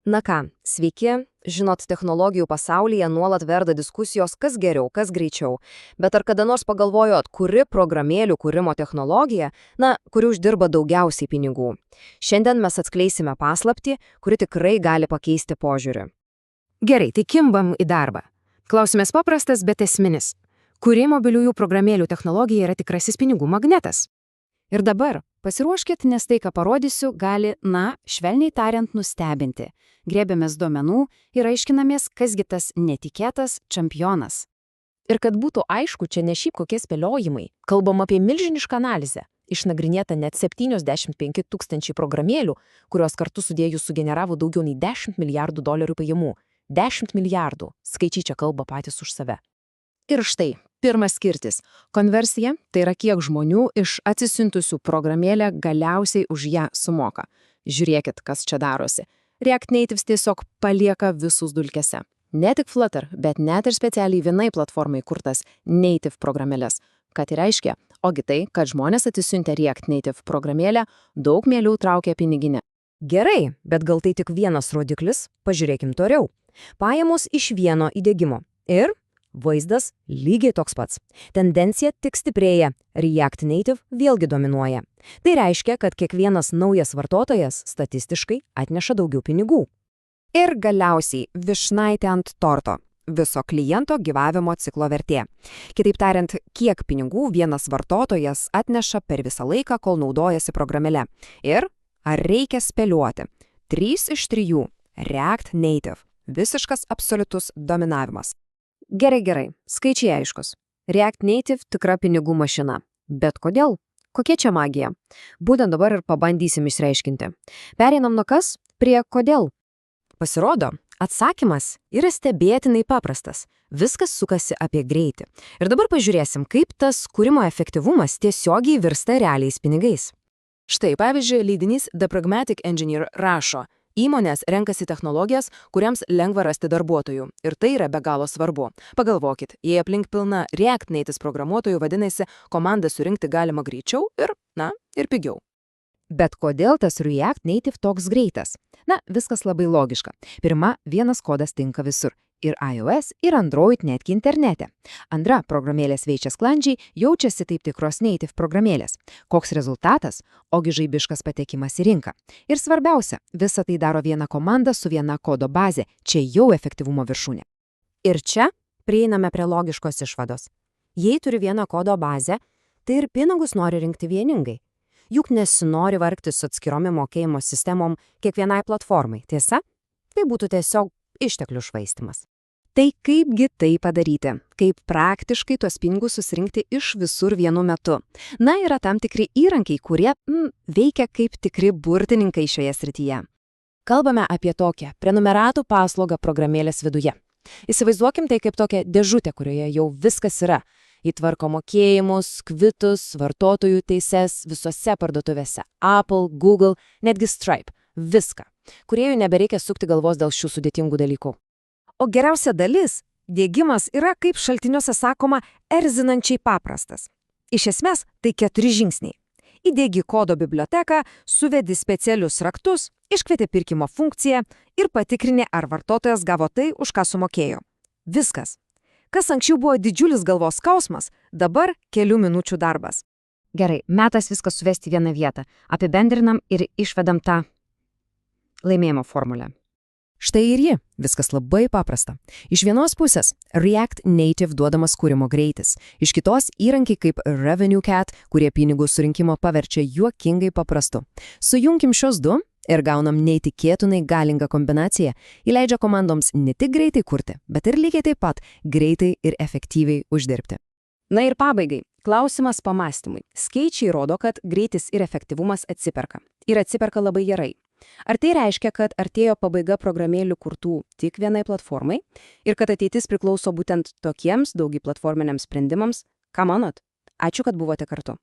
Na ką, sveiki, žinot, technologijų pasaulyje nuolat verda diskusijos, kas geriau, kas greičiau. Bet ar kada nors pagalvojot, kuri programėlių kūrimo technologija, kuri uždirba daugiausiai pinigų? Šiandien mes atskleisime paslaptį, kuri tikrai gali pakeisti požiūrį. Gerai, tai kimbam į darbą. Klausimas paprastas, bet esminis. Kuri mobiliųjų programėlių technologija yra tikrasis pinigų magnetas? Ir dabar pasiruoškit, nes tai, ką parodysiu, gali, švelniai tariant, nustebinti. Grėbėmės duomenų ir aiškinamės, kasgi tas netikėtas čempionas. Ir kad būtų aišku, čia ne šiaip kokie spėliojimai. Kalbam apie milžinišką analizę. Išnagrinėta net 75 000 programėlių, kurios kartu sudėjus sugeneravo daugiau nei 10 milijardų dolerių pajamų. 10 milijardų. Skaičiai čia kalba patys už save. Ir štai, pirmas skirtis. Konversija – tai yra kiek žmonių iš atsisiuntusių programėlę galiausiai už ją sumoka. Žiūrėkit, kas čia darosi. React Natives tiesiog palieka visus dulkėse. Ne tik Flutter, bet net ir specialiai vienai platformai kurtas native programėlės. Ką tai reiškia? Ogi tai, kad žmonės atsisiuntę React Native programėlę daug mieliau traukia piniginę. Gerai, bet gal tai tik vienas rodiklis? Pažiūrėkim toliau. Pajamos iš vieno įdiegimo. Ir vaizdas lygiai toks pats. Tendencija tik stiprėja. React Native vėlgi dominuoja. Tai reiškia, kad kiekvienas naujas vartotojas statistiškai atneša daugiau pinigų. Ir galiausiai vyšnaitė ant torto. Viso kliento gyvavimo ciklo vertė. Kitaip tariant, kiek pinigų vienas vartotojas atneša per visą laiką, kol naudojasi programėle. Ir ar reikia spėlioti? 3 iš 3. React Native. Visiškas absoliutus dominavimas. Gerai, skaičiai aiškus. React Native tikra pinigų mašina. Bet kodėl? Kokia čia magija? Būtent dabar ir pabandysim išreiškinti. Pereinam nuo kas prie kodėl. Pasirodo, atsakymas yra stebėtinai paprastas. Viskas sukasi apie greitį. Ir dabar pažiūrėsim, kaip tas kūrimo efektyvumas tiesiogiai virsta realiais pinigais. Štai, pavyzdžiui, leidinys The Pragmatic Engineer rašo: įmonės renkasi technologijas, kuriams lengva rasti darbuotojų. Ir tai yra be galo svarbu. Pagalvokit, jei aplink pilna React Native programuotojų, vadinasi, komandą surinkti galima greičiau ir pigiau. Bet kodėl tas React Native toks greitas? Viskas labai logiška. Pirma, vienas kodas tinka visur. Ir iOS, ir Android, netgi internete. Antra, programėlės veikia sklandžiai, jaučiasi taip tikros native programėlės. Koks rezultatas? Ogi žaibiškas patekimas į rinką. Ir svarbiausia, visą tai daro viena komanda su viena kodo bazė. Čia jau efektyvumo viršūnė. Ir čia prieiname prie logiškos išvados. Jei turi vieną kodo bazę, tai ir pinigus nori rinkti vieningai. Juk nesinori vargti su atskiromi mokėjimo sistemom kiekvienai platformai, tiesa? Tai būtų tiesiog išteklių švaistimas. Tai kaipgi tai padaryti? Kaip praktiškai tuos pinigus susirinkti iš visur vienu metu? Yra tam tikri įrankiai, kurie veikia kaip tikri burtininkai šioje srityje. Kalbame apie tokią prenumeratų paslaugą programėlės viduje. Įsivaizduokim tai kaip tokią dėžutę, kurioje jau viskas yra. Įtvarko mokėjimus, kvitus, vartotojų teises visose parduotuvėse. Apple, Google, netgi Stripe. Viską. Kūrėjų nebereikia sukti galvos dėl šių sudėtingų dalykų. O geriausia dalis – diegimas yra, kaip šaltiniuose sakoma, erzinančiai paprastas. Iš esmės, tai 4 žingsniai. Įdiegi kodo biblioteką, suvedi specialius raktus, iškvieti pirkimo funkciją ir patikrini, ar vartotojas gavo tai, už ką sumokėjo. Viskas. Kas anksčiau buvo didžiulis galvos skausmas, dabar kelių minučių darbas. Gerai, metas viską suvesti vieną vietą. Apibendrinam ir išvedam tą laimėjimo formulę. Štai ir ji. Viskas labai paprasta. Iš vienos pusės React Native duodamas kūrimo greitis. Iš kitos įrankiai kaip Revenue Cat, kurie pinigų surinkimo paverčia juokingai paprastu. Sujunkim šios du ir gaunam neįtikėtinai galingą kombinaciją. Įleidžia komandoms ne tik greitai kurti, bet ir lygiai taip pat greitai ir efektyviai uždirbti. Ir pabaigai. Klausimas pamąstymui. Skaičiai rodo, kad greitis ir efektyvumas atsiperka. Ir atsiperka labai gerai. Ar tai reiškia, kad artėjo pabaiga programėlių kurtų tik vienai platformai ir kad ateitis priklauso būtent tokiems daugiaplatforminiams sprendimams? Ką manot? Ačiū, kad buvote kartu.